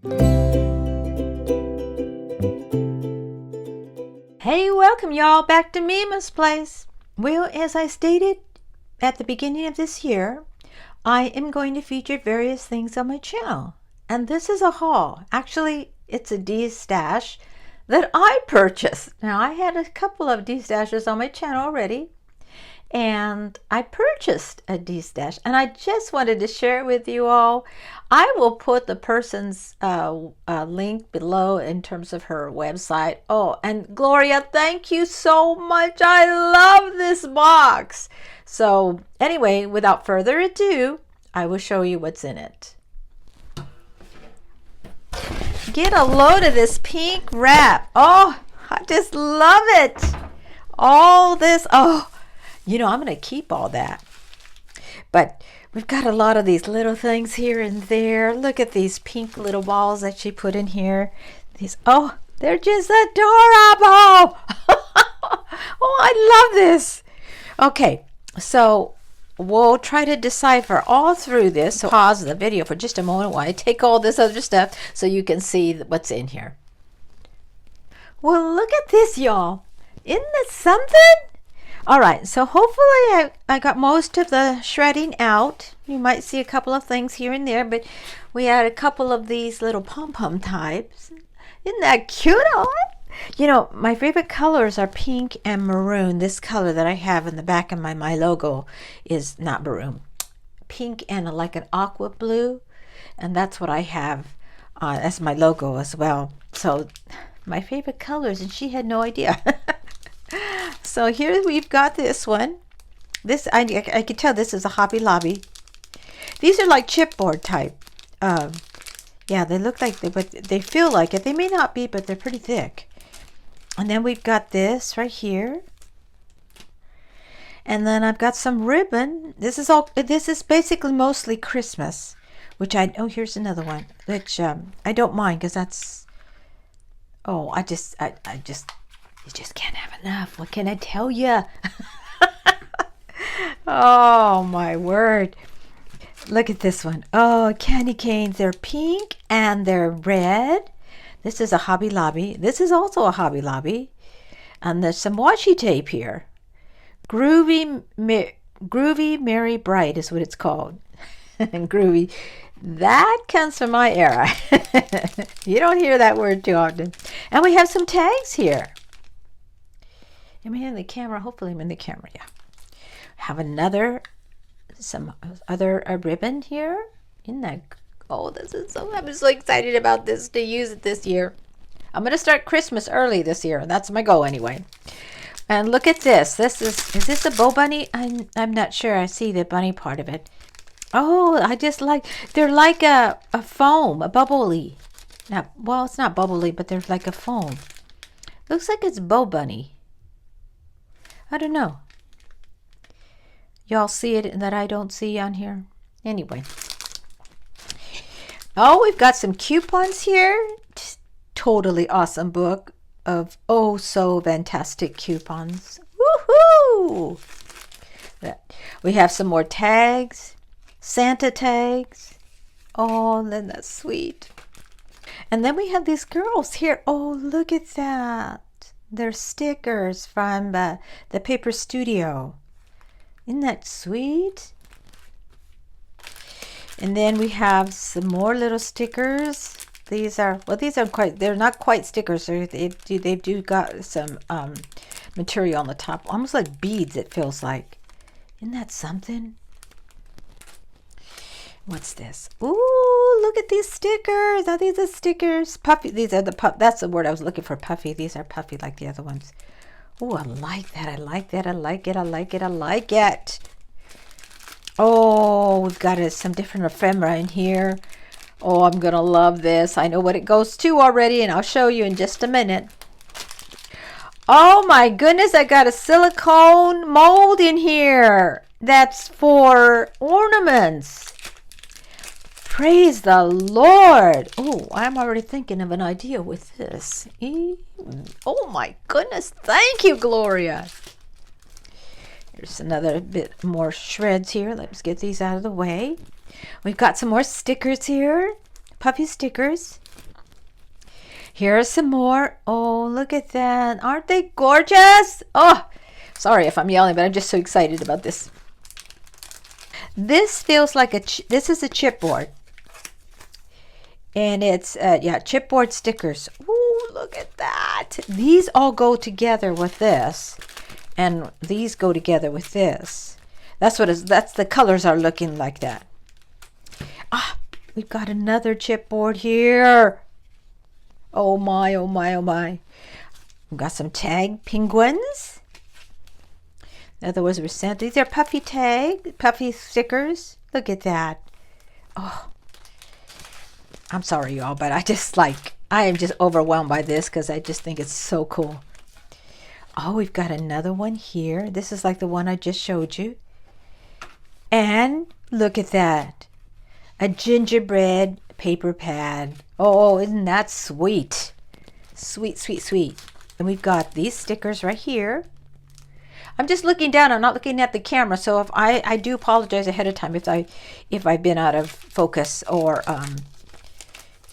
Hey, welcome y'all back to Mima's Place. Well, as I stated at the beginning of this year, I am going to feature various things on my channel. And this is a haul. Actually, it's a Destash that I purchased. Now, I had a couple of Destashes on my channel already, and I purchased a Destash, and I just wanted to share it with you all. I will put the person's link below in terms of her website. Oh, and Gloria, thank you so much. I love this box. So anyway, without further ado, I will show you what's in it. Get a load of this pink wrap. Oh, I just love it. All this, oh, you know, I'm going to keep all that. But we've got a lot of these little things here and there. Look at these pink little balls that she put in here. These, oh, they're just adorable. Oh, I love this. Okay, so we'll try to decipher all through this. So pause the video for just a moment while I take all this other stuff so you can see what's in here. Well, look at this, y'all. Isn't this something? All right, so hopefully I got most of the shredding out. You might see a couple of things here and there, but we had a couple of these little pom-pom types. Isn't that cute? You know, my favorite colors are pink and maroon. This color that I have in the back of my logo is not maroon. Pink and like an aqua blue, and that's what I have as my logo as well. So my favorite colors, and she had no idea. So here we've got this one. This I can tell this is a Hobby Lobby. These are like chipboard type. Yeah, they look like but they feel like it. They may not be, but they're pretty thick. And then we've got this right here. And then I've got some ribbon. This is basically mostly Christmas, which oh, here's another one, which I don't mind because that's, oh, I just you just can't have enough. What can I tell you? Oh, my word. Look at this one. Oh, candy canes. They're pink and they're red. This is a Hobby Lobby. This is also a Hobby Lobby. And there's some washi tape here. Groovy Merry Bright is what it's called. And groovy. That comes from my era. You don't hear that word too often. And we have some tags here. Am I in the camera? Hopefully I'm in the camera, yeah. Have some other ribbon here. Isn't that, oh, I'm so excited about this, to use it this year. I'm going to start Christmas early this year. That's my goal anyway. And look at this. Is this a bow bunny? I'm not sure. I see the bunny part of it. Oh, I just like, they're like a foam, a bubbly. Now, well, it's not bubbly, but there's like a foam. Looks like it's bow bunny. I don't know. Y'all see it that I don't see on here? Anyway. Oh, we've got some coupons here. Just totally awesome book of oh so fantastic coupons. Woohoo! We have some more tags. Santa tags. Oh, then that's sweet. And then we have these girls here. Oh, look at that. They're stickers from the Paper Studio. Isn't that sweet? And then we have some more little stickers. These are, well, they're not quite stickers. They do got some material on the top. Almost like beads, it feels like. Isn't that something? What's this? Ooh, look at these stickers. Are these the stickers? Puffy. These are that's the word I was looking for, puffy. These are puffy like the other ones. Oh, I like that. I like that. I like it. I like it. I like it. Oh, we've got some different ephemera in here. Oh, I'm going to love this. I know what it goes to already, and I'll show you in just a minute. Oh my goodness, I got a silicone mold in here. That's for ornaments. Praise the Lord. Oh, I'm already thinking of an idea with this. Oh my goodness. Thank you, Gloria. Here's another bit more shreds here. Let's get these out of the way. We've got some more stickers here. puffy stickers. Here are some more. Oh, look at that. Aren't they gorgeous? Oh, sorry if I'm yelling, but I'm just so excited about this. This feels like this is a chipboard. And it's, yeah, chipboard stickers. Ooh, look at that. These all go together with this. And these go together with this. That's the colors are looking like that. Ah, we've got another chipboard here. Oh my, oh my, oh my. We've got some tag penguins. In other words, these are puffy stickers. Look at that. Oh, I'm sorry, y'all, but I am just overwhelmed by this because I just think it's so cool. Oh, we've got another one here. This is like the one I just showed you. And look at that. A gingerbread paper pad. Oh, isn't that sweet? Sweet, sweet, sweet. And we've got these stickers right here. I'm just looking down. I'm not looking at the camera. So if I do apologize ahead of time if I've been out of focus or out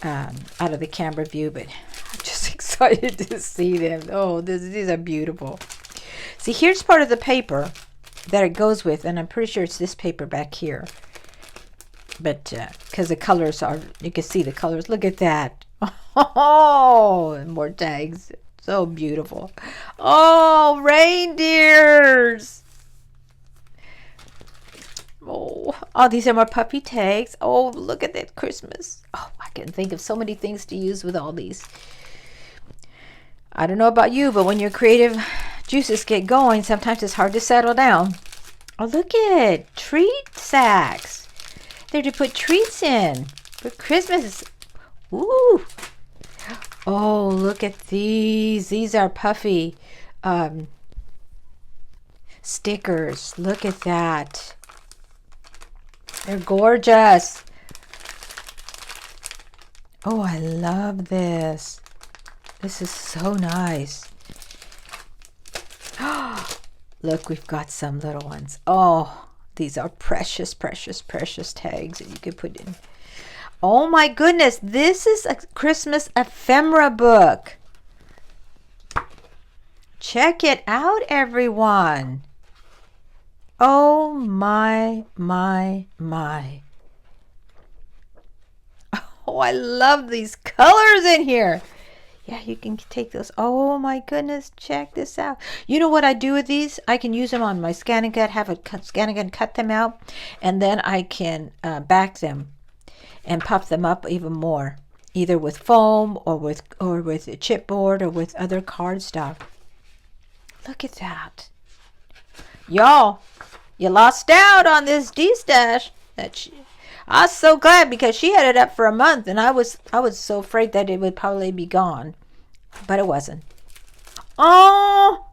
of the camera view, but I'm just excited to see them. Oh, these are beautiful. See, here's part of the paper that it goes with, and I'm pretty sure it's this paper back here. But because the colors are, you can see the colors. Look at that. Oh, and more tags. So beautiful. Oh, reindeers. Oh, these are more puppy tags. Oh, look at that Christmas. Oh, I can think of so many things to use with all these. I don't know about you, but when your creative juices get going, sometimes it's hard to settle down. Oh, look at treat sacks. They're to put treats in for Christmas. Ooh. Oh, look at these. These are puffy stickers. Look at that. They're gorgeous. Oh, I love this. This is so nice. Look, we've got some little ones. Oh, these are precious, precious, precious tags that you could put in. Oh my goodness, this is a Christmas ephemera book. Check it out, everyone. Oh my, my, my. Oh, I love these colors in here. Yeah, you can take those. Oh my goodness, check this out. You know what I do with these? I can use them on my scan and cut, have a scan and cut them out, and then I can back them and puff them up even more, either with foam or with a chipboard or with other card stuff. Look at that. Y'all, you lost out on this Destash. I was so glad because she had it up for a month, and I was so afraid that it would probably be gone, but it wasn't. Oh,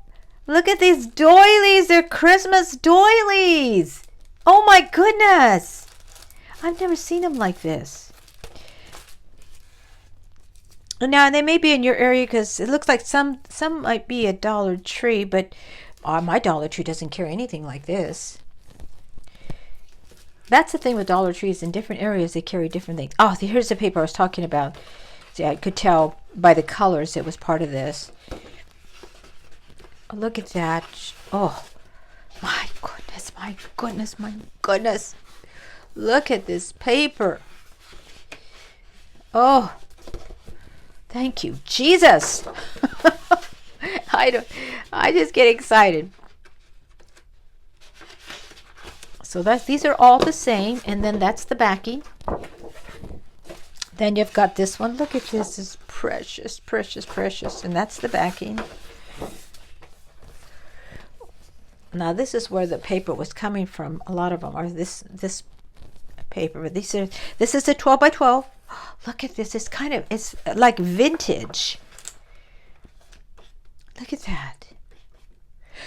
look at these doilies. They're Christmas doilies. Oh my goodness. I've never seen them like this. Now, they may be in your area because it looks like some might be a Dollar Tree, but my Dollar Tree doesn't carry anything like this. That's the thing with Dollar Trees. In different areas, they carry different things. Oh, here's the paper I was talking about. See, I could tell by the colors it was part of this. Oh, look at that. Oh, my goodness, my goodness, my goodness. Look at this paper. Oh, thank you, Jesus. I just get excited. So these are all the same, and then that's the backing. Then you've got this one. Look at this. This is precious, precious, precious. And that's the backing. Now this is where the paper was coming from. A lot of them are this paper. But this is a 12 by 12. Look at this. It's like vintage. Look at that.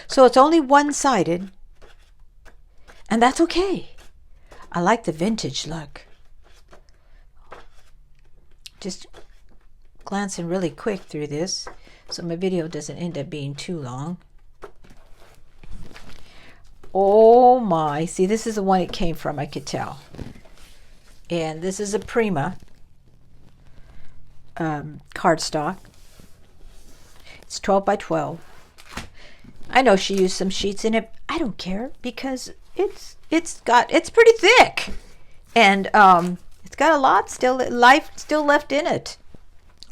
So it's only one-sided. And that's okay. I like the vintage look. Just glancing really quick through this so my video doesn't end up being too long. Oh my. See, this is the one it came from, I could tell. And this is a Prima. cardstock. It's 12 by 12. I know she used some sheets in it. I don't care because it's pretty thick, and it's got a lot still left in it.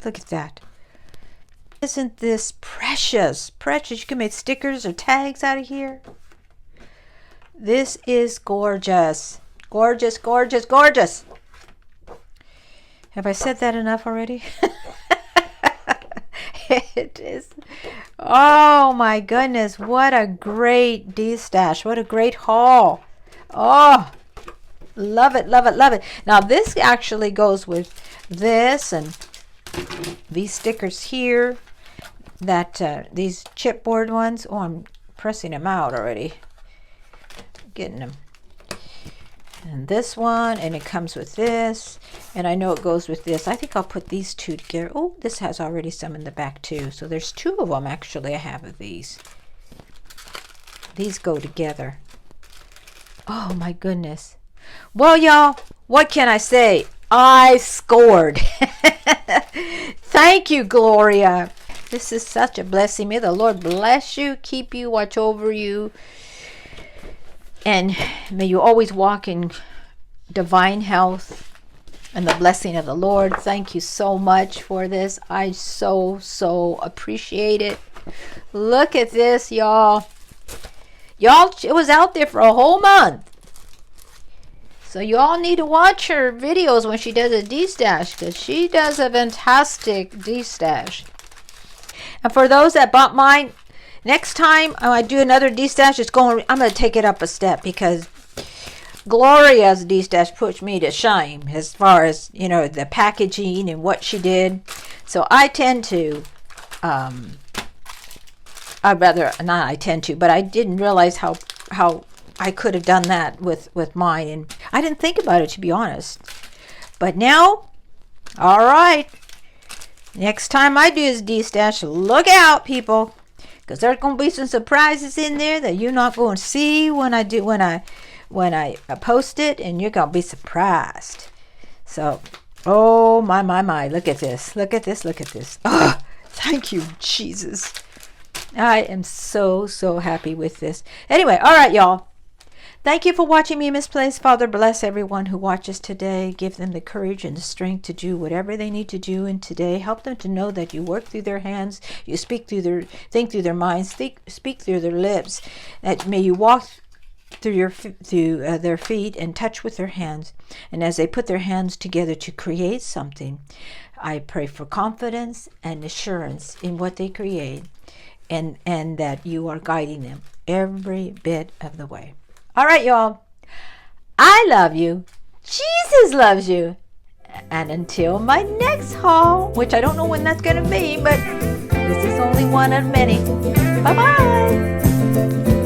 Look at that. Isn't this precious? Precious. You can make stickers or tags out of here. This is gorgeous. Gorgeous, gorgeous, gorgeous. Have I said that enough already? It is. Oh my goodness. What a great Destash. What a great haul. Oh, love it, love it, love it. Now this actually goes with this and these stickers here. These chipboard ones. Oh, I'm pressing them out already. Getting them. And this one, and it comes with this, and I know it goes with this. I think I'll put these two together. Oh, this has already some in the back too. So there's two of them actually I have of these. These go together. Oh my goodness. Well, y'all, what can I say? I scored. Thank you, Gloria. This is such a blessing. May the Lord bless you, keep you, watch over you. And may you always walk in divine health and the blessing of the Lord. Thank you so much for this. I so appreciate it. Look at this, y'all. Y'all, it was out there for a whole month. So you all need to watch her videos when she does a Destash, because she does a fantastic Destash. And for those that bought mine, next time I do another Destash, I'm going to take it up a step, because Gloria's Destash pushed me to shame as far as, you know, the packaging and what she did. So I tend to, but I didn't realize how I could have done that with mine. And I didn't think about it, to be honest. But now, all right. Next time I do this Destash, look out, people. Because there's going to be some surprises in there that you're not going to see when I post it, and you're going to be surprised. So, oh my, look at this. Look at this, look at this. Oh, thank you, Jesus. I am so happy with this. Anyway, all right, y'all. Thank you for watching Mima's Place. Father, bless everyone who watches today. Give them the courage and the strength to do whatever they need to do in today. Help them to know that you work through their hands, you think through their minds, speak through their lips. That may you walk through their feet and touch with their hands. And as they put their hands together to create something, I pray for confidence and assurance in what they create, and that you are guiding them every bit of the way. All right, y'all. I love you. Jesus loves you. And until my next haul, which I don't know when that's going to be, but this is only one of many. Bye-bye.